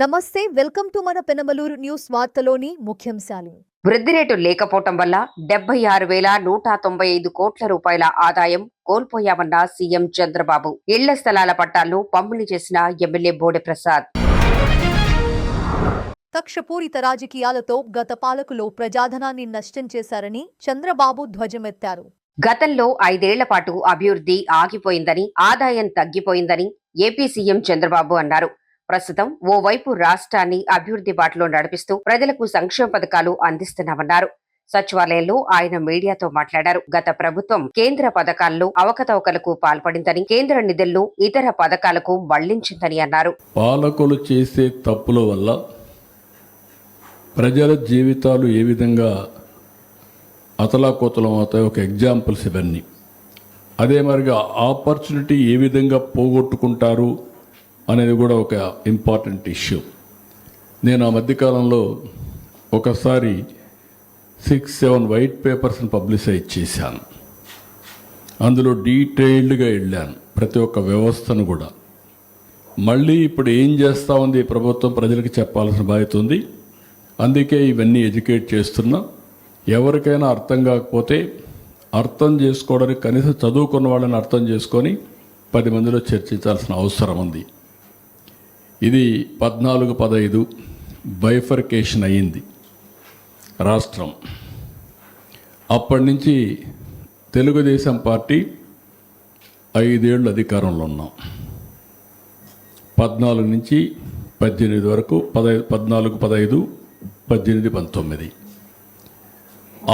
నమస్తే, welcome to మన Penamaluru news వార్తలోని ముఖ్యాంశాలు. వృద్ధి రేటు లేకపోవటం వల్ల 76,195 కోట్ల రూపాయల ఆదాయం కోల్పోయామన్న సీఎం చంద్రబాబు. ఇళ్ల స్థలాల పట్టాలను పంపిణీ చేసిన ఎమ్మెల్యే బోడె ప్రసాద్. కక్షపూరిత రాజకీయాలతో గత పాలకులు ప్రజాధనాన్ని నష్టం చేశారని చంద్రబాబు ధ్వజమెత్తారు. గతంలో 5 ఏళ్ల పాటు అభివృద్ధి ఆగిపోయిందని, ఆదాయం తగ్గిపోయిందని ఏపీ సీఎం చంద్రబాబు అన్నారు. ప్రస్తుతం ఓవైపు రాష్ట్రాన్ని అభివృద్ధి బాటలో నడిపిస్తూ ప్రజలకు సంక్షేమ పథకాలు అందిస్తున్నామన్నారు. సచివాలయంలో ఆయన మీడియాతో మాట్లాడారు. గత ప్రభుత్వం కేంద్ర పథకాల్లో అవకతవకలకు పాల్పడిందని, కేంద్ర నిధులను ఇతర పథకాలకు మళ్లించిందని అన్నారు. పాలకులు చేసే తప్పుల వల్ల ప్రజల జీవితాలు ఏ విధంగా అతలాకుతలం అవుతాయి, ఒక ఎగ్జాంపుల్స్ ఇవన్నీ. అదే మరిగా ఆపర్చునిటీ ఏ విధంగా పోగొట్టుకుంటారు అనేది కూడా ఒక ఇంపార్టెంట్ ఇష్యూ. నేను ఆ మధ్యకాలంలో ఒకసారి 6-7 వైట్ పేపర్స్ని పబ్లిసైజ్ చేశాను. అందులో డీటెయిల్డ్గా వెళ్ళాను ప్రతి ఒక్క వ్యవస్థను కూడా. మళ్ళీ ఇప్పుడు ఏం చేస్తూ ఉంది ప్రభుత్వం ప్రజలకు చెప్పాల్సిన బాధ్యత ఉంది. అందుకే ఇవన్నీ ఎడ్యుకేట్ చేస్తున్నా. ఎవరికైనా అర్థం కాకపోతే అర్థం చేసుకోవడానికి కనీసం చదువుకున్న వాళ్ళని అర్థం చేసుకొని 10 మందిలో చర్చించాల్సిన అవసరం ఉంది. ఇది 14-15 బైఫర్కేషన్ అయ్యింది రాష్ట్రం. అప్పటి నుంచి తెలుగుదేశం పార్టీ 5 ఏళ్ళు అధికారంలో ఉన్నాం. 14 నుంచి 18 వరకు, 14, 15, 18, 19.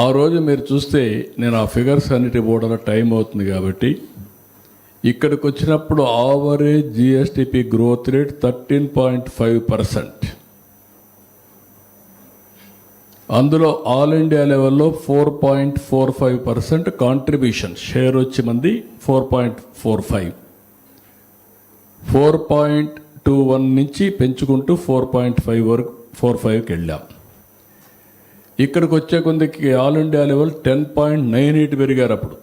ఆ రోజు మీరు చూస్తే నేను ఆ ఫిగర్స్ అన్నిటి పోవడంలో టైం అవుతుంది కాబట్టి ఇక్కడికి వచ్చినప్పుడు ఆవరేజ్ జిఎస్టిపి గ్రోత్ రేట్ 13.5%. అందులో ఆల్ ఇండియా లెవెల్లో 4.45% కాంట్రిబ్యూషన్ షేర్ వచ్చి మంది 4.45, 4.21 నుంచి పెంచుకుంటూ 4.5 వరకు 4.5కి వెళ్ళాం. ఇక్కడికి వచ్చే కొందికి ఆల్ ఇండియా లెవెల్ 10.98 పెరిగారు. అప్పుడు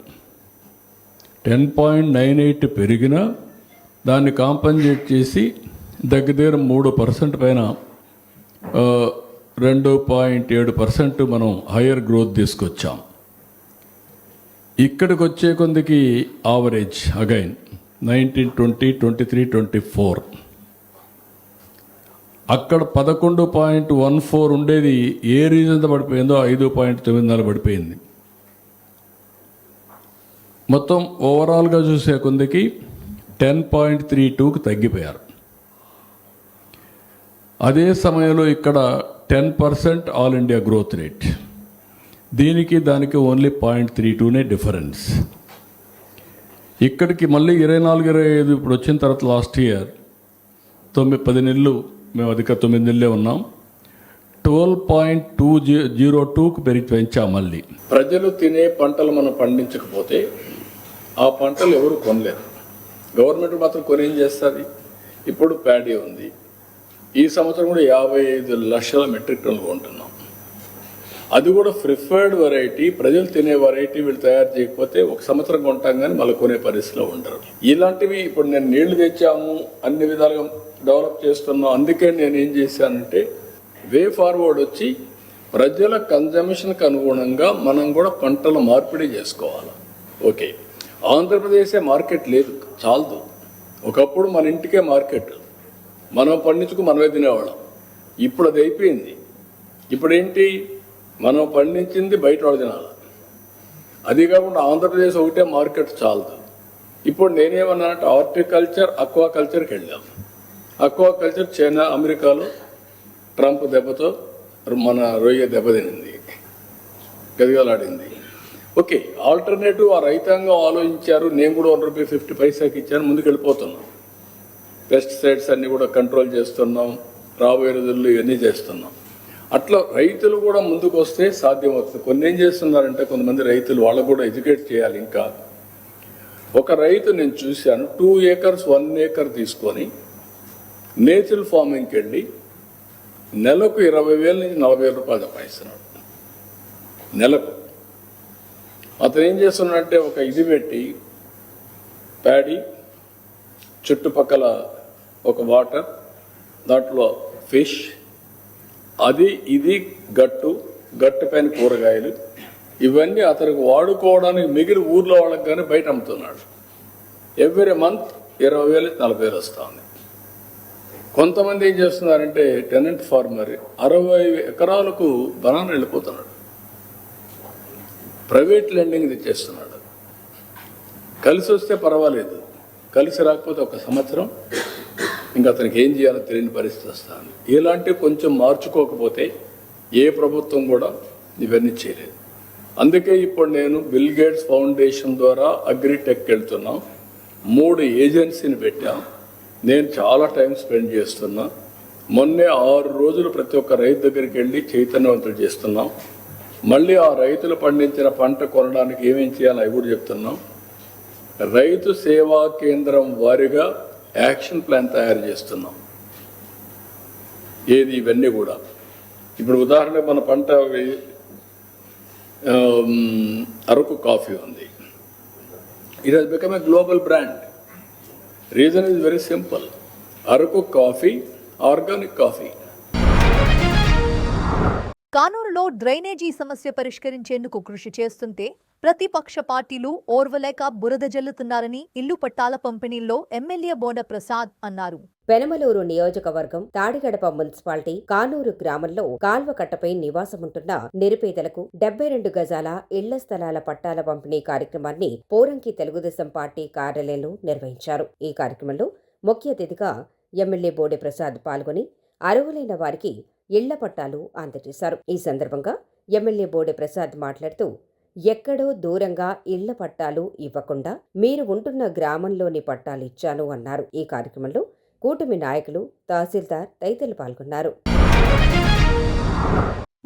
10.98 పెరిగినా దాన్ని కాంపన్సేట్ చేసి దగ్గర 3% పైన 2.7% మనం హయ్యర్ గ్రోత్ తీసుకొచ్చాం. ఇక్కడికి వచ్చే కొందికి ఆవరేజ్ అగైన్ 19, 20, 23, 24. అక్కడ 11.14 ఉండేది. ఏ రీజన్తో పడిపోయిందో 5.94 పడిపోయింది. మొత్తం ఓవరాల్గా చూసే కొందికి 10.32కి తగ్గిపోయారు. అదే సమయంలో ఇక్కడ 10% ఆల్ ఇండియా గ్రోత్ రేట్. దీనికి దానికి ఓన్లీ 0.32నే డిఫరెన్స్. ఇక్కడికి మళ్ళీ 24-25 ఇప్పుడు వచ్చిన తర్వాత లాస్ట్ ఇయర్ 9-10 నెలలు మేము అధిక 9 నెలలే ఉన్నాం. 12.202కి పెంచాం. మళ్ళీ ప్రజలు తినే పంటలు మనం పండించకపోతే ఆ పంటలు ఎవరు కొనలేరు. గవర్నమెంట్ మాత్రం కొని ఏం చేస్తుంది? ఇప్పుడు ప్యాడీ ఉంది. ఈ సంవత్సరం కూడా 55 లక్షల మెట్రిక్ టన్నులు కొంటున్నాం. అది కూడా ప్రిఫర్డ్ వెరైటీ, ప్రజలు తినే వెరైటీ వీళ్ళు తయారు చేయకపోతే ఒక సంవత్సరం కొంటాం కానీ మళ్ళీ కొనే పరిస్థితిలో ఉంటారు. ఇలాంటివి ఇప్పుడు నేను నీళ్లు తెచ్చాము, అన్ని విధాలుగా డెవలప్ చేస్తున్నాం. అందుకే నేను ఏం చేశానంటే వే ఫార్వర్డ్ వచ్చి ప్రజల కన్జంప్షన్కి అనుగుణంగా మనం కూడా పంటల మార్పిడి చేసుకోవాలి. ఓకే, ఆంధ్రప్రదేశే మార్కెట్ లేదు, చాలదు. ఒకప్పుడు మన ఇంటికే మార్కెట్, మనం పండించుకు మనమే తినేవాళ్ళం. ఇప్పుడు అది అయిపోయింది. ఇప్పుడు ఏంటి, మనం పండించింది బయట వాళ్ళు తినాలి. అది కాకుండా ఆంధ్రప్రదేశ్ ఒకటే మార్కెట్ చాలదు. ఇప్పుడు నేనేమన్నానంటే హార్టికల్చర్, అక్వాకల్చర్కి వెళ్ళాం. అక్వాకల్చర్ చైనా, అమెరికాలో ట్రంప్ దెబ్బతో మన రొయ్య దెబ్బతినింది, గదిగలాడింది. ఓకే, ఆల్టర్నేటివ్ ఆ రైతాంగం ఆలోచించారు. నేను కూడా ₹1.50 ఇచ్చాను, ముందుకు వెళ్ళిపోతున్నాం. పెస్టిసైడ్స్ అన్నీ కూడా కంట్రోల్ చేస్తున్నాం, రాబోయే రోజుల్లో ఇవన్నీ చేస్తున్నాం. అట్లా రైతులు కూడా ముందుకు వస్తే సాధ్యమవుతుంది. కొన్ని ఏం చేస్తున్నారంటే కొంతమంది రైతులు వాళ్ళకు కూడా ఎడ్యుకేట్ చేయాలి. ఇంకా ఒక రైతు నేను చూశాను 2 acres 1 acre తీసుకొని నేచురల్ ఫార్మింగ్కి వెళ్ళి నెలకు 20,000 నుంచి 40,000 రూపాయలు సంపాదిస్తున్నాడు నెలకు. అతను ఏం చేస్తున్నాడంటే ఒక ఇది పెట్టి ప్యాడీ చుట్టుపక్కల ఒక వాటర్, దాంట్లో ఫిష్, అది ఇది గట్టు పైన కూరగాయలు, ఇవన్నీ అతనికి వాడుకోవడానికి మిగిలి ఊర్లో వాళ్ళకి కానీ బయట అమ్ముతున్నాడు. ఎవ్రీ మంత్ 20,000 40,000 వస్తూ ఉంది. కొంతమంది ఏం చేస్తున్నారంటే టెనెంట్ ఫార్మర్ 60 ఎకరాలకు బనానా వెళ్ళిపోతున్నాడు, ప్రైవేట్ లెండింగ్ తెచ్చేస్తున్నాడు. కలిసి వస్తే పర్వాలేదు, కలిసి రాకపోతే ఒక సంవత్సరం ఇంకా అతనికి ఏం చేయాలో తెలియని పరిస్థితి వస్తుంది. ఇలాంటివి కొంచెం మార్చుకోకపోతే ఏ ప్రభుత్వం కూడా ఇవన్నీ చేయలేదు. అందుకే ఇప్పుడు నేను బిల్ గేట్స్ ఫౌండేషన్ ద్వారా అగ్రిటెక్ వెళ్తున్నాం. 3 ఏజెన్సీని పెట్టాం. నేను చాలా టైం స్పెండ్ చేస్తున్నా. మొన్నే 6 రోజులు ప్రతి ఒక్క రైతు దగ్గరికి వెళ్ళి చైతన్యవంతులు చేస్తున్నాం. మళ్ళీ ఆ రైతులు పండించిన పంట కొనడానికి ఏమేం చేయాలో అవి కూడా చెప్తున్నాం. రైతు సేవా కేంద్రం వారిగా యాక్షన్ ప్లాన్ తయారు చేస్తున్నాం. ఇవన్నీ కూడా ఇప్పుడు ఉదాహరణ మన పంట అరకు కాఫీ ఉంది. It has become a global brand. Reason is very simple. Araku coffee, organic coffee. కానూరులో డ్రైనేజీ సమస్య పరిష్కరించేందుకు కృషి చేస్తుంటే ప్రతిపక్ష పార్టీలు ఓర్వలేక బురద జల్లుతున్నారని ఇల్లు పట్టాల పంపిణీల్లో ఎమ్మెల్యే బోండ ప్రసాద్ అన్నారు. పెనమలూరు నియోజకవర్గం తాడిగడప మున్సిపాలిటీ కానూరు గ్రామంలో కాల్వకట్టపై నివాసముంటున్న నిరుపేదలకు 72 గజాల ఇళ్ల స్థలాల పట్టాల పంపిణీ కార్యక్రమాన్ని పోరంకి తెలుగుదేశం పార్టీ కార్యాలయంలో నిర్వహించారు. ఈ కార్యక్రమంలో ముఖ్య అతిథిగా ఎమ్మెల్యే బోండ ప్రసాద్ పాల్గొని అర్హులైన వారికి ఇళ్ల పట్టాలు అందజేశారు. ఈ సందర్భంగా ఎమ్మెల్యే బోండ ప్రసాద్ మాట్లాడుతూ, ఎక్కడో దూరంగా ఇళ్ల పట్టాలు ఇవ్వకుండా మీరు ఉంటున్న గ్రామంలోని పట్టాలు ఇచ్చాను అన్నారు. ఈ కార్యక్రమంలో కూటమి నాయకులు, తహసీల్దార్ తదితరులు పాల్గొన్నారు.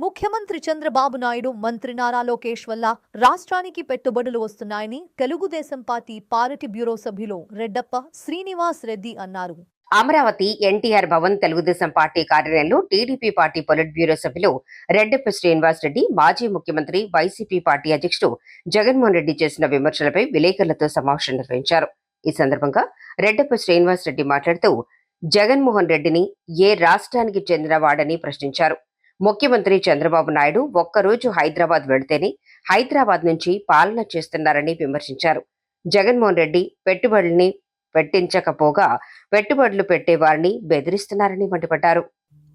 ముఖ్యమంత్రి చంద్రబాబు నాయుడు, మంత్రి నారా లోకేష్ వల్ల రాష్ట్రానికి పెట్టుబడులు వస్తున్నాయని తెలుగుదేశం పార్టీ పార్టీ బ్యూరో సభ్యులు రెడ్డప్ప శ్రీనివాస్ రెడ్డి అన్నారు. అమరావతి ఎన్టీఆర్ భవన్ తెలుగుదేశం పార్టీ కార్యాలయంలో టీడీపీ పార్టీ పొలిట్ బ్యూరో సభ్యులు రెడ్డప్ప శ్రీనివాస్ రెడ్డి మాజీ ముఖ్యమంత్రి వైసీపీ పార్టీ అధ్యక్షుడు జగన్మోహన్ రెడ్డి చేసిన విమర్శలపై విలేకరులతో సమావేశం నిర్వహించారు. ఈ సందర్భంగా రెడ్డప్ప శ్రీనివాస్ రెడ్డి మాట్లాడుతూ, జగన్మోహన్ రెడ్డిని ఏ రాష్ట్రానికి చెందినవాడని ప్రశ్నించారు. ముఖ్యమంత్రి చంద్రబాబు నాయుడు ఒక్కరోజు హైదరాబాద్ వెళితేనే హైదరాబాద్ నుంచి పాలన చేస్తున్నారని విమర్శించారు. జగన్మోహన్ రెడ్డి పెట్టుబడుల్ని పెట్టించకపోగా పెట్టుబడులు పెట్టేవారిని బెదిరిస్తున్నారని మండిపడ్డారు.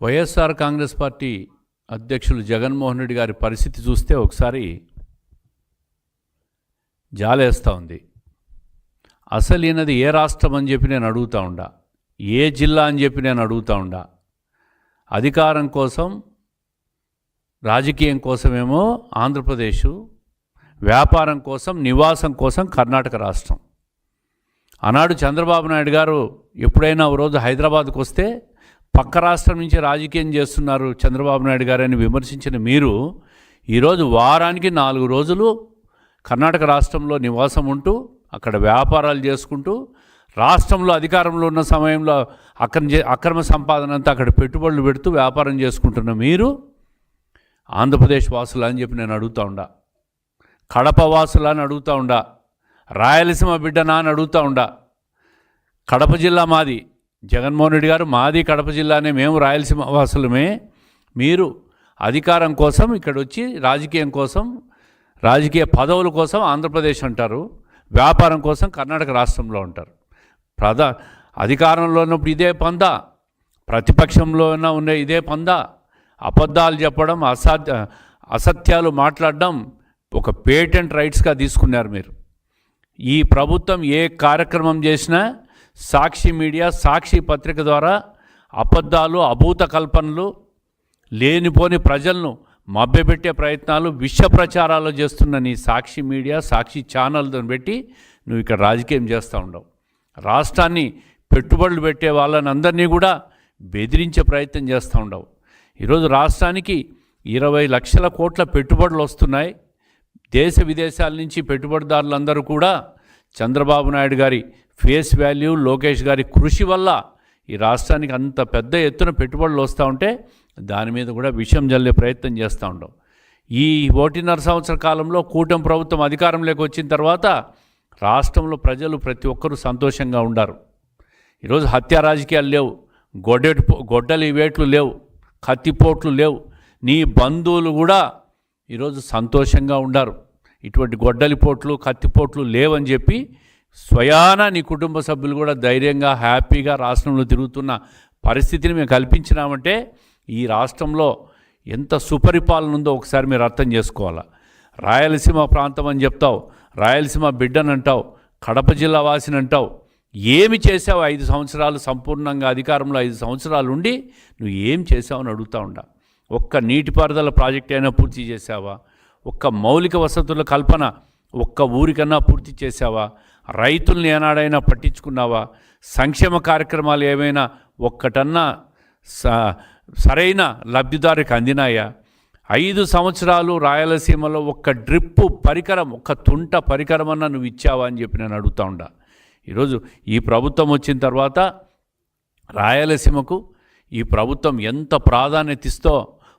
వైఎస్ఆర్ కాంగ్రెస్ పార్టీ అధ్యక్షులు జగన్మోహన్ రెడ్డి గారి పరిస్థితి చూస్తే ఒకసారి జాలేస్తూ ఉంది. అసలు ఈయనది ఏ రాష్ట్రం అని చెప్పి నేను అడుగుతూ ఉండా, ఏ జిల్లా అని చెప్పి నేను అడుగుతూ ఉండా. అధికారం కోసం, రాజకీయం కోసమేమో ఆంధ్రప్రదేశ్, వ్యాపారం కోసం, నివాసం కోసం కర్ణాటక రాష్ట్రం. ఆనాడు చంద్రబాబు నాయుడు గారు ఎప్పుడైనా ఓ రోజు హైదరాబాద్కు వస్తే పక్క రాష్ట్రం నుంచి రాజకీయం చేస్తున్నారు చంద్రబాబు నాయుడు గారు అని విమర్శించిన మీరు ఈరోజు వారానికి 4 రోజులు కర్ణాటక రాష్ట్రంలో నివాసం ఉంటూ అక్కడ వ్యాపారాలు చేసుకుంటూ రాష్ట్రంలో అధికారంలో ఉన్న సమయంలో అక్రమ సంపాదన అంతా అక్కడ పెట్టుబడులు పెడుతూ వ్యాపారం చేసుకుంటున్న మీరు ఆంధ్రప్రదేశ్ వాసులా అని చెప్పి నేను అడుగుతూ ఉండా, కడప వాసులా అని అడుగుతూ ఉండా, రాయలసీమ బిడ్డనా అని అడుగుతూ ఉండా. కడప జిల్లా మాది, జగన్మోహన్ రెడ్డి గారు మాది కడప జిల్లానే, మేము రాయలసీమ వాసులమే. మీరు అధికారం కోసం ఇక్కడ వచ్చి రాజకీయం కోసం, రాజకీయ పదవుల కోసం ఆంధ్రప్రదేశ్ అంటారు, వ్యాపారం కోసం కర్ణాటక రాష్ట్రంలో ఉంటారు. అధికారంలో ఉన్నప్పుడు ఇదే పంద, ప్రతిపక్షంలో ఉన్న ఇదే పంద, అబద్ధాలు చెప్పడం, అసత్యాలు మాట్లాడడం ఒక పేటెంట్ రైట్స్గా తీసుకున్నారు మీరు. ఈ ప్రభుత్వం ఏ కార్యక్రమం చేసినా సాక్షి మీడియా, సాక్షి పత్రిక ద్వారా అబద్ధాలు, అభూత కల్పనలు, లేనిపోని ప్రజలను మభ్యపెట్టే ప్రయత్నాలు, విష ప్రచారాలు చేస్తున్న నీ సాక్షి మీడియా, సాక్షి ఛానల్తో పెట్టి నువ్వు ఇక్కడ రాజకీయం చేస్తూ ఉండవు. రాష్ట్రాన్ని పెట్టుబడులు పెట్టే వాళ్ళని అందరినీ కూడా బెదిరించే ప్రయత్నం చేస్తూ ఉండవు. ఈరోజు రాష్ట్రానికి 20 లక్షల కోట్ల పెట్టుబడులు వస్తున్నాయి. దేశ విదేశాల నుంచి పెట్టుబడిదారులందరూ కూడా చంద్రబాబు నాయుడు గారి ఫేస్ వాల్యూ, లోకేష్ గారి కృషి వల్ల ఈ రాష్ట్రానికి అంత పెద్ద ఎత్తున పెట్టుబడులు వస్తూ ఉంటే దాని మీద కూడా విషం జల్లే ప్రయత్నం చేస్తూ ఉండవు. ఈ 1.5 సంవత్సర కాలంలో కూటమి ప్రభుత్వం అధికారంలోకి వచ్చిన తర్వాత రాష్ట్రంలో ప్రజలు ప్రతి ఒక్కరూ సంతోషంగా ఉండారు. ఈరోజు హత్యా రాజకీయాలు లేవు, గొడ్డలి వేట్లు లేవు, కత్తిపోట్లు లేవు. నీ బంధువులు కూడా ఈరోజు సంతోషంగా ఉండారు. ఇటువంటి గొడ్డలిపోట్లు కత్తిపోట్లు లేవని చెప్పి స్వయాన నీ కుటుంబ సభ్యులు కూడా ధైర్యంగా హ్యాపీగా రాష్ట్రంలో తిరుగుతున్న పరిస్థితిని మేము కల్పించినామంటే ఈ రాష్ట్రంలో ఎంత సుపరిపాలన ఉందో ఒకసారి మీరు అర్థం చేసుకోవాలా. రాయలసీమ ప్రాంతం అని చెప్తావు, రాయలసీమ బిడ్డని అంటావు, కడప జిల్లా వాసిని అంటావు. ఏమి చేసావు 5 సంవత్సరాలు సంపూర్ణంగా అధికారంలో 5 సంవత్సరాలు ఉండి నువ్వు ఏం చేసావని అడుగుతూ ఉండా. ఒక్క నీటిపారుదల ప్రాజెక్ట్ అయినా పూర్తి చేసావా? ఒక్క మౌలిక వసతుల కల్పన ఒక్క ఊరికన్నా పూర్తి చేసావా? రైతుల్ని ఏనాడైనా పట్టించుకున్నావా? సంక్షేమ కార్యక్రమాలు ఏమైనా ఒక్కటన్నా సరైన లబ్ధిదారికి అందినాయా? 5 సంవత్సరాలు రాయలసీమలో ఒక్క డ్రిప్పు పరికరం, ఒక్క తుంట పరికరం అన్నా నువ్వు ఇచ్చావా అని చెప్పి నేను అడుగుతూ ఉండా. ఈరోజు ఈ ప్రభుత్వం వచ్చిన తర్వాత రాయలసీమకు ఈ ప్రభుత్వం ఎంత ప్రాధాన్యత ఇస్తో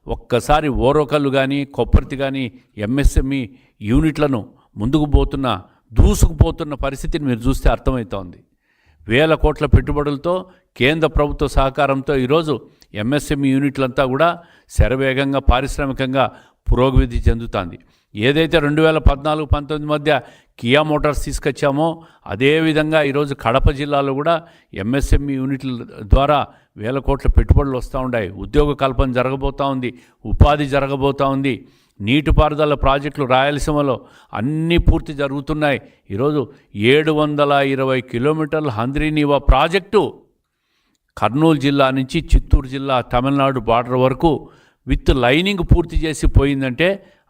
ఒక్కసారి ఓరోకల్లు కానీ కొప్పర్తి కానీ ఎంఎస్ఎంఈ యూనిట్లను ముందుకు దూసుకుపోతున్న పరిస్థితిని మీరు చూస్తే అర్థమవుతోంది. వేల కోట్ల పెట్టుబడులతో కేంద్ర ప్రభుత్వ సహకారంతో ఈరోజు ఎంఎస్ఎంఈ యూనిట్లంతా కూడా శరవేగంగా పారిశ్రామికంగా పురోగతి చెందుతుంది. ఏదైతే 2014-19 మధ్య కియా మోటార్స్ తీసుకొచ్చామో అదేవిధంగా ఈరోజు కడప జిల్లాలో కూడా ఎంఎస్ఎంఈ యూనిట్ల ద్వారా వేల కోట్ల పెట్టుబడులు వస్తూ ఉన్నాయి. ఉద్యోగ కల్పన జరగబోతూ ఉంది, ఉపాధి జరగబోతూ ఉంది. నీటిపారుదల ప్రాజెక్టులు రాయలసీమలో అన్నీ పూర్తి జరుగుతున్నాయి. ఈరోజు 720 కిలోమీటర్ల హంద్రీనీవా ప్రాజెక్టు కర్నూలు జిల్లా నుంచి చిత్తూరు జిల్లా తమిళనాడు బార్డర్ వరకు విత్ లైనింగ్ పూర్తి చేసి పోయిందంటే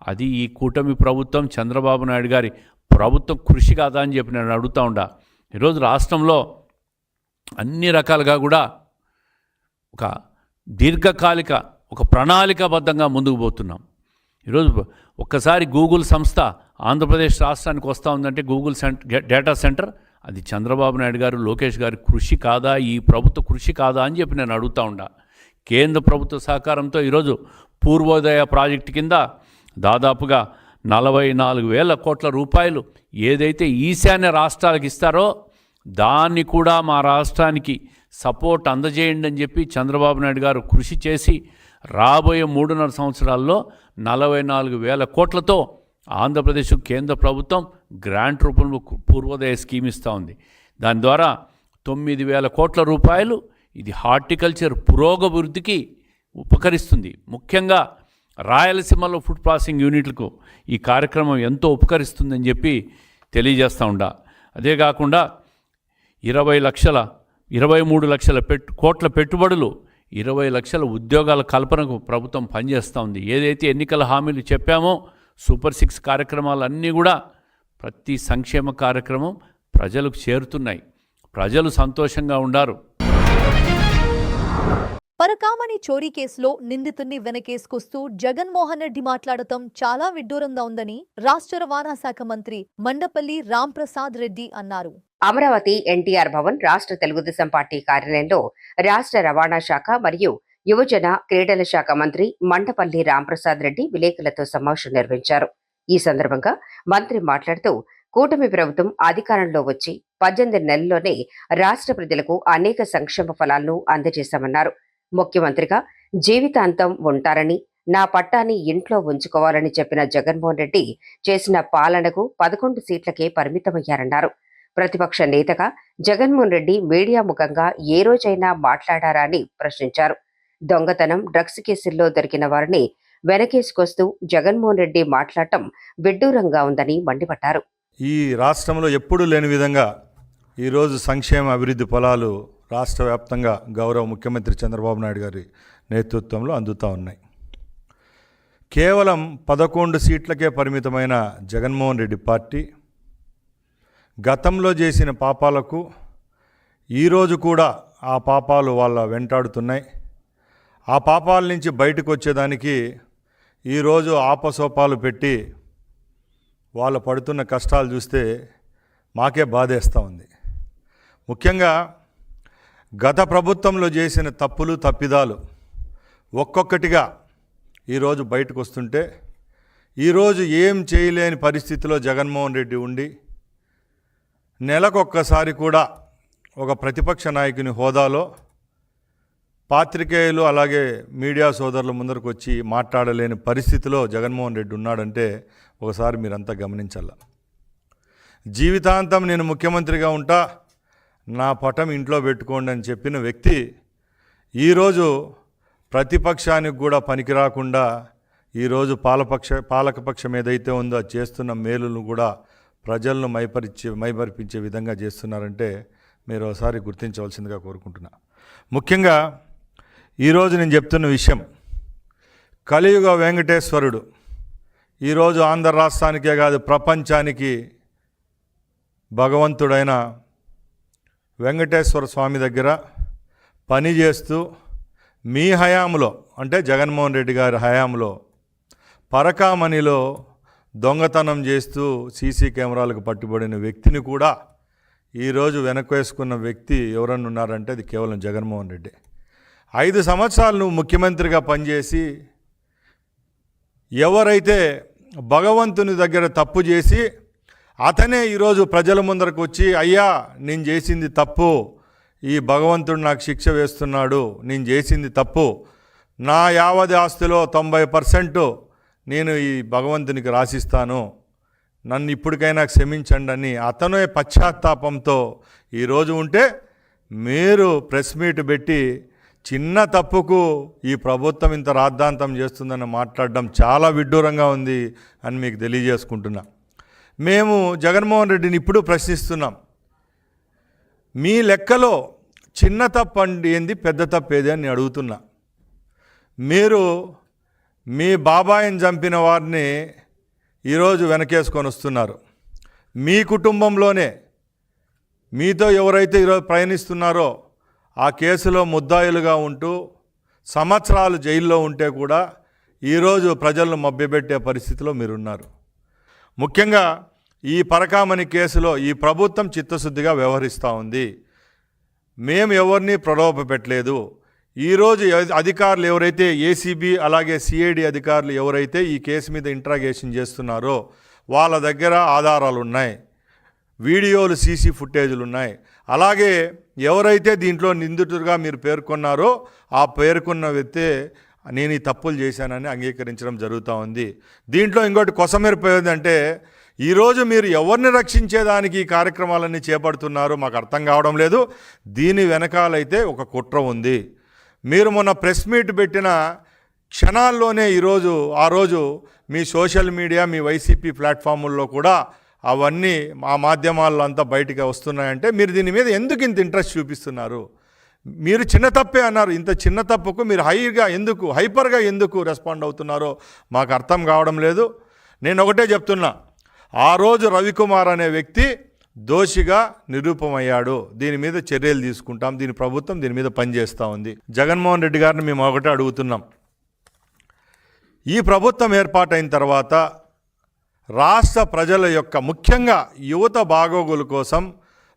అది ఈ కూటమి ప్రభుత్వం చంద్రబాబు నాయుడు గారి ప్రభుత్వం కృషి కాదా అని చెప్పి నేను అడుగుతూ ఉండా. ఈరోజు రాష్ట్రంలో అన్ని రకాలుగా కూడా ఒక దీర్ఘకాలిక ఒక ప్రణాళికాబద్ధంగా ముందుకు పోతున్నాం. ఈరోజు ఒక్కసారి గూగుల్ సంస్థ ఆంధ్రప్రదేశ్ రాష్ట్రానికి వస్తూ ఉందంటే గూగుల్ డేటా సెంటర్ అది చంద్రబాబు నాయుడు గారు లోకేష్ గారి కృషి కాదా, ఈ ప్రభుత్వ కృషి కాదా అని చెప్పి నేను అడుగుతూ ఉండా. కేంద్ర ప్రభుత్వ సహకారంతో ఈరోజు పూర్వోదయ ప్రాజెక్టు కింద దాదాపుగా 44,000 కోట్ల రూపాయలు ఏదైతే ఈశాన్య రాష్ట్రాలకు ఇస్తారో దాన్ని కూడా మా రాష్ట్రానికి సపోర్ట్ అందజేయండి అని చెప్పి చంద్రబాబు నాయుడు గారు కృషి చేసి రాబోయే 3.5 సంవత్సరాల్లో 44,000 కోట్లతో ఆంధ్రప్రదేశ్ కేంద్ర ప్రభుత్వం గ్రాంట్ రూపంలో పూర్వోదయ స్కీమ్ ఇస్తూ ఉంది. దాని ద్వారా 9,000 కోట్ల రూపాయలు ఇది హార్టికల్చర్ పురోగభివృద్ధికి ఉపకరిస్తుంది. ముఖ్యంగా రాయలసీమలో ఫుడ్ ప్రాసెసింగ్ యూనిట్లకు ఈ కార్యక్రమం ఎంతో ఉపకరిస్తుందని చెప్పి తెలియజేస్తూ ఉండా. అదే కాకుండా 23 లక్షల కోట్ల పెట్టుబడులు 20 లక్షల ఉద్యోగాల కల్పనకు ప్రభుత్వం పనిచేస్తూ ఉంది. ఏదైతే ఎన్నికల హామీలు చెప్పామో సూపర్ 6 కార్యక్రమాలన్నీ కూడా ప్రతి సంక్షేమ కార్యక్రమం ప్రజలకు చేరుతున్నాయి. ప్రజలు సంతోషంగా ఉండారు. పరకామణి చోరీ కేసులో నిందితుడిని వెనకేసుకొస్తూ జగన్మోహన్ రెడ్డి మాట్లాడటం చాలా విడ్డూరంగా ఉందని రాష్ట్ర రవాణా శాఖ మంత్రి మండపల్లి రాంప్రసాద్ రెడ్డి అన్నారు. అమరావతి ఎన్టీఆర్ భవన్ రాష్ట్ర తెలుగుదేశం పార్టీ కార్యాలయంలో రాష్ట్ర రవాణా శాఖ మరియు యువజన క్రీడల శాఖ మంత్రి మండపల్లి రాంప్రసాద్ రెడ్డి విలేకరులతో సమావేశం నిర్వహించారు. ఈ సందర్భంగా మంత్రి మాట్లాడుతూ కూటమి ప్రభుత్వం అధికారంలో వచ్చి 18 నెలల్లోనే రాష్ట్ర ప్రజలకు అనేక సంక్షేమ ఫలాలను అందజేశామన్నారు. ముఖ్యమంత్రిగా జీవితాంతం ఉంటారని, నా పట్టాన్ని ఇంట్లో ఉంచుకోవాలని చెప్పిన జగన్మోహన్ రెడ్డి చేసిన పాలనకు 11 సీట్లకే పరిమితమయ్యారన్నారు. ప్రతిపక్ష నేతగా జగన్మోహన్ రెడ్డి మీడియా ముఖంగా ఏ రోజైనా మాట్లాడారా అని ప్రశ్నించారు. దొంగతనం, డ్రగ్స్ కేసుల్లో దొరికిన వారిని వెనకేసుకొస్తూ జగన్మోహన్ రెడ్డి మాట్లాడటం విడ్డూరంగా ఉందని మండిపడ్డారు. ఈ రాష్ట్రంలో ఎప్పుడూ లేని విధంగా ఈరోజు సంక్షేమ అభివృద్ధి ఫలాలు రాష్ట్ర వ్యాప్తంగా గౌరవ ముఖ్యమంత్రి చంద్రబాబు నాయుడు గారి నేతృత్వంలో అందుతూ ఉన్నాయి. కేవలం 11 సీట్లకే పరిమితమైన జగన్మోహన్ రెడ్డి పార్టీ గతంలో చేసిన పాపాలకు ఈరోజు కూడా ఆ పాపాలు వాళ్ళ వెంటాడుతున్నాయి. ఆ పాపాల నుంచి బయటకు వచ్చేదానికి ఈరోజు ఆపసోపాలు పెట్టి వాళ్ళు పడుతున్న కష్టాలు చూస్తే మాకే బాధేస్తూ ఉంది. ముఖ్యంగా గత ప్రభుత్వంలో చేసిన తప్పులు తప్పిదాలు ఒక్కొక్కటిగా ఈరోజు బయటకు వస్తుంటే ఈరోజు ఏం చేయలేని పరిస్థితిలో జగన్మోహన్ రెడ్డి ఉండి నెలకొక్కసారి కూడా ఒక ప్రతిపక్ష నాయకుని హోదాలో పాత్రికేయులు అలాగే మీడియా సోదరుల ముందరకు వచ్చి మాట్లాడలేని పరిస్థితిలో జగన్మోహన్ రెడ్డి ఉన్నాడంటే ఒకసారి మీరంతా గమనించాల. జీవితాంతం నేను ముఖ్యమంత్రిగా ఉంటా, నా పటం ఇంట్లో పెట్టుకోండి అని చెప్పిన వ్యక్తి ఈరోజు ప్రతిపక్షానికి కూడా పనికి రాకుండా ఈరోజు పాలకపక్షం ఏదైతే ఉందో అది చేస్తున్న మేలును కూడా ప్రజలను మైమరిపించే విధంగా చేస్తున్నారంటే మీరు ఒకసారి గుర్తించవలసిందిగా కోరుకుంటున్నా. ముఖ్యంగా ఈరోజు నేను చెప్తున్న విషయం, కలియుగ వెంకటేశ్వరుడు ఈరోజు ఆంధ్ర రాష్ట్రానికే కాదు ప్రపంచానికి భగవంతుడైన వెంకటేశ్వర స్వామి దగ్గర పనిచేస్తూ మీ హయాంలో అంటే జగన్మోహన్ రెడ్డి గారి హయాంలో పరకామణిలో దొంగతనం చేస్తూ సీసీ కెమెరాలకు పట్టుబడిన వ్యక్తిని కూడా ఈరోజు వెనకేసుకున్న వ్యక్తి ఎవరన్నా ఉన్నారంటే అది కేవలం జగన్మోహన్ రెడ్డి. 5 సంవత్సరాలు నువ్వు ముఖ్యమంత్రిగా పనిచేసి ఎవరైతే భగవంతుని దగ్గర తప్పు చేసి అతనే ఈరోజు ప్రజల ముందరకు వచ్చి అయ్యా నేను చేసింది తప్పు, ఈ భగవంతుడు నాకు శిక్ష వేస్తున్నాడు, నేను చేసింది తప్పు, నా యావది ఆస్తిలో 90% నేను ఈ భగవంతునికి రాసిస్తాను, నన్ను ఇప్పటికైనా క్షమించండి అని అతనే పశ్చాత్తాపంతో ఈరోజు ఉంటే మీరు ప్రెస్ మీట్ పెట్టి చిన్న తప్పుకు ఈ ప్రభుత్వం ఇంత రాద్ధాంతం చేస్తుందని మాట్లాడడం చాలా విడ్డూరంగా ఉంది అని మీకు తెలియజేసుకుంటున్నా. మేము జగన్మోహన్ రెడ్డిని ఇప్పుడు ప్రశ్నిస్తున్నాం, మీ లెక్కలో చిన్న తప్పు అండి ఏంది, పెద్ద తప్పు ఏది అని అడుగుతున్నా. మీరు మీ బాబాయిని చంపిన వారిని ఈరోజు వెనకేసుకొని వస్తున్నారు. మీ కుటుంబంలోనే మీతో ఎవరైతే ఈరోజు ప్రయాణిస్తున్నారో ఆ కేసులో ముద్దాయిలుగా ఉంటూ సంవత్సరాలు జైల్లో ఉంటే కూడా ఈరోజు ప్రజలను మభ్యపెట్టే పరిస్థితిలో మీరున్నారు. ముఖ్యంగా ఈ పరకామణి కేసులో ఈ ప్రభుత్వం చిత్తశుద్ధిగా వ్యవహరిస్తూ ఉంది. మేము ఎవరిని ప్రలోభపెట్టలేదు. ఈరోజు అధికారులు ఎవరైతే ఏసీబీ అలాగే సిఐడి అధికారులు ఎవరైతే ఈ కేసు మీద ఇంట్రాగేషన్ చేస్తున్నారో వాళ్ళ దగ్గర ఆధారాలు ఉన్నాయి, వీడియోలు సీసీ ఫుటేజీలు ఉన్నాయి. అలాగే ఎవరైతే దీంట్లో నిందితుడిగా మీరు పేర్కొన్నారో ఆ పేర్కొన్న వ్యక్తే నేను ఈ తప్పులు చేశానని అంగీకరించడం జరుగుతూ ఉంది. దీంట్లో ఇంకోటి కొసమెరిపోయేదంటే ఈరోజు మీరు ఎవరిని రక్షించేదానికి ఈ కార్యక్రమాలన్నీ చేపడుతున్నారో మాకు అర్థం కావడం లేదు. దీని వెనకాలైతే ఒక కుట్ర ఉంది. మీరు మొన్న ప్రెస్ మీట్ పెట్టిన క్షణాల్లోనే ఆ రోజు మీ సోషల్ మీడియా మీ వైసీపీ ప్లాట్ఫాముల్లో కూడా అవన్నీ ఆ మాధ్యమాల్లో అంతా బయటికి వస్తున్నాయంటే మీరు దీని మీద ఎందుకు ఇంత ఇంట్రెస్ట్ చూపిస్తున్నారు? మీరు చిన్న తప్పే అన్నారు. ఇంత చిన్న తప్పుకు మీరు హైపర్గా ఎందుకు రెస్పాండ్ అవుతున్నారో మాకు అర్థం కావడం లేదు. నేను ఒకటే చెప్తున్నా, ఆ రోజు రవికుమార్ అనే వ్యక్తి దోషిగా నిరూపమయ్యాడు. దీని మీద చర్యలు తీసుకుంటాం. ప్రభుత్వం దీని మీద పనిచేస్తూ ఉంది. జగన్మోహన్ రెడ్డి గారిని మేము ఒకటే అడుగుతున్నాం, ఈ ప్రభుత్వం ఏర్పాటైన తర్వాత రాష్ట్ర ప్రజల యొక్క ముఖ్యంగా యువత బాగోగుల కోసం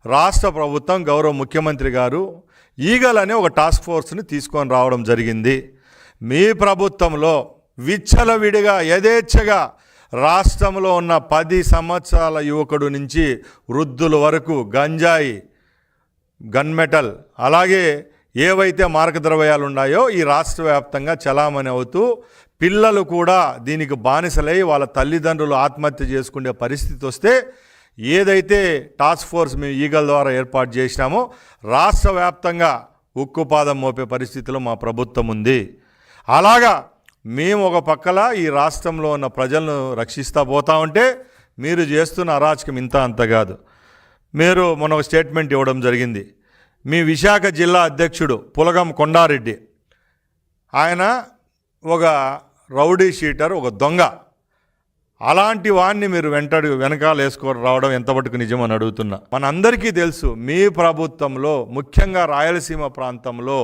రాష్ట్ర ప్రభుత్వం గౌరవ ముఖ్యమంత్రి గారు ఈగల్ అనే ఒక టాస్క్ ఫోర్స్ని తీసుకొని రావడం జరిగింది. మీ ప్రభుత్వంలో విచ్చలవిడిగా యథేచ్ఛగా రాష్ట్రంలో ఉన్న 10 సంవత్సరాల యువకుడు నుంచి వృద్ధుల వరకు గంజాయి, గన్మెటల్ అలాగే ఏవైతే మార్గద్రవ్యాలు ఉన్నాయో ఈ రాష్ట్ర వ్యాప్తంగా చలామణి అవుతూ పిల్లలు కూడా దీనికి బానిసలై వాళ్ళ తల్లిదండ్రులు ఆత్మహత్య చేసుకునే పరిస్థితి వస్తే ఏదైతే టాస్క్ ఫోర్స్ మేము ఈగల్ ద్వారా ఏర్పాటు చేసినామో రాష్ట్ర వ్యాప్తంగా ఉక్కుపాదం మోపే పరిస్థితిలో మా ప్రభుత్వం ఉంది. అలాగా మేము ఒక పక్కల ఈ రాష్ట్రంలో ఉన్న ప్రజలను రక్షిస్తూ పోతా ఉంటే మీరు చేస్తున్న అరాచకం ఇంత అంత కాదు. మీరు మొన్న ఒక స్టేట్మెంట్ ఇవ్వడం జరిగింది. మీ విశాఖ జిల్లా అధ్యక్షుడు పులగం కొండారెడ్డి ఆయన ఒక రౌడీ షీటర్, ఒక దొంగ. అలాంటి వాడిని మీరు వెనకాల వేసుకొని రావడం ఎంతవరకు నిజమని అడుగుతున్నా. మనందరికీ తెలుసు మీ ప్రభుత్వంలో ముఖ్యంగా రాయలసీమ ప్రాంతంలో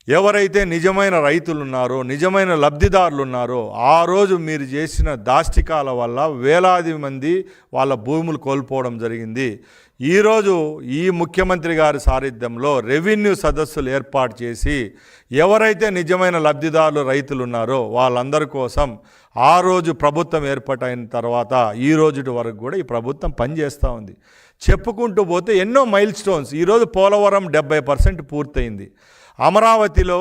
ఎవరైతే నిజమైన రైతులు ఉన్నారో, నిజమైన లబ్ధిదారులు ఉన్నారో ఆ రోజు మీరు చేసిన దాష్టికాల వల్ల వేలాది మంది వాళ్ళ భూములు కోల్పోవడం జరిగింది. ఈరోజు ఈ ముఖ్యమంత్రి గారి సారథ్యంలో రెవెన్యూ సదస్సులు ఏర్పాటు చేసి ఎవరైతే నిజమైన లబ్ధిదారులు రైతులు ఉన్నారో వాళ్ళందరి కోసం ఆ రోజు ప్రభుత్వం ఏర్పాటైన తర్వాత ఈ రోజు వరకు కూడా ఈ ప్రభుత్వం పనిచేస్తూ ఉంది. చెప్పుకుంటూ పోతే ఎన్నో మైల్ స్టోన్స్. ఈరోజు పోలవరం 70% పూర్తయింది. అమరావతిలో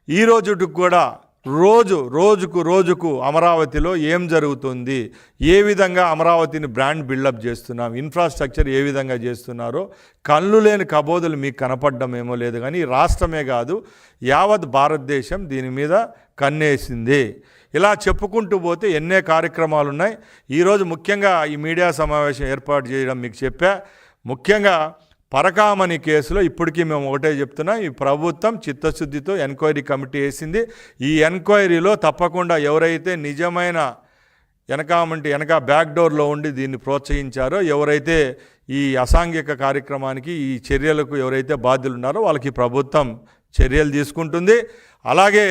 ఈ రోజుకు కూడా రోజుకు అమరావతిలో ఏం జరుగుతుంది, ఏ విధంగా అమరావతిని బ్రాండ్ బిల్డప్ చేస్తున్నాం, ఇన్ఫ్రాస్ట్రక్చర్ ఏ విధంగా చేస్తున్నారో కళ్ళు లేని కబోదులు మీకు కనపడడం ఏమో లేదు, కానీ ఈ రాష్ట్రమే కాదు యావత్ భారతదేశం దీని మీద కన్నేసింది. ఇలా చెప్పుకుంటూ పోతే ఎన్నే కార్యక్రమాలు ఉన్నాయి. ఈరోజు ముఖ్యంగా ఈ మీడియా సమావేశం ఏర్పాటు చేయడం మీకు చెప్పా. ముఖ్యంగా పరకామణి కేసులో ఇప్పటికీ మేము ఒకటే చెప్తున్నాం, ఈ ప్రభుత్వం చిత్తశుద్ధితో ఎంక్వైరీ కమిటీ వేసింది. ఈ ఎంక్వైరీలో తప్పకుండా ఎవరైతే నిజమైన వెనక బ్యాక్డోర్లో ఉండి దీన్ని ప్రోత్సహించారో, ఎవరైతే ఈ అసాంఘిక కార్యక్రమానికి ఈ చర్యలకు ఎవరైతే బాధ్యులు ఉన్నారో వాళ్ళకి ప్రభుత్వం చర్యలు తీసుకుంటుంది. అలాగే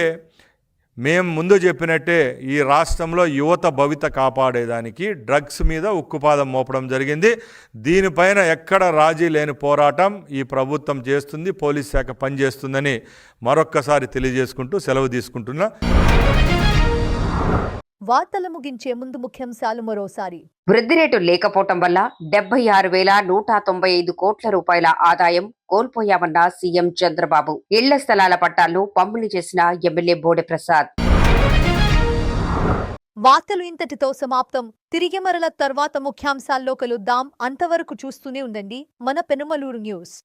మేము ముందు చెప్పినట్టే ఈ రాష్ట్రంలో యువత భవిత కాపాడేదానికి డ్రగ్స్ మీద ఉక్కుపాదం మోపడం జరిగింది. దీనిపైన ఎక్కడ రాజీ లేని పోరాటం ఈ ప్రభుత్వం చేస్తుంది, పోలీస్ శాఖ పనిచేస్తుందని మరొక్కసారి తెలియజేసుకుంటూ సెలవు తీసుకుంటున్నా. వార్తలు ముగించే ముందు ముఖ్యాంశాలు మరోసారి. వృద్ధి రేటు లేకపోవటం వల్ల 76,195 కోట్ల రూపాయల ఆదాయం కోల్పోయామన్న సీఎం చంద్రబాబు. ఇళ్ల స్థలాల పట్టాలను పంపిణీ చేసిన ఎమ్మెల్యే బోడె ప్రసాద్. వార్తలు ఇంతటితో సమాప్తం. తిరిగి మరల తర్వాత ముఖ్యాంశాల్లో కలుద్దాం. అంతవరకు చూస్తూనే ఉండండి మన పెనుమలూరు న్యూస్.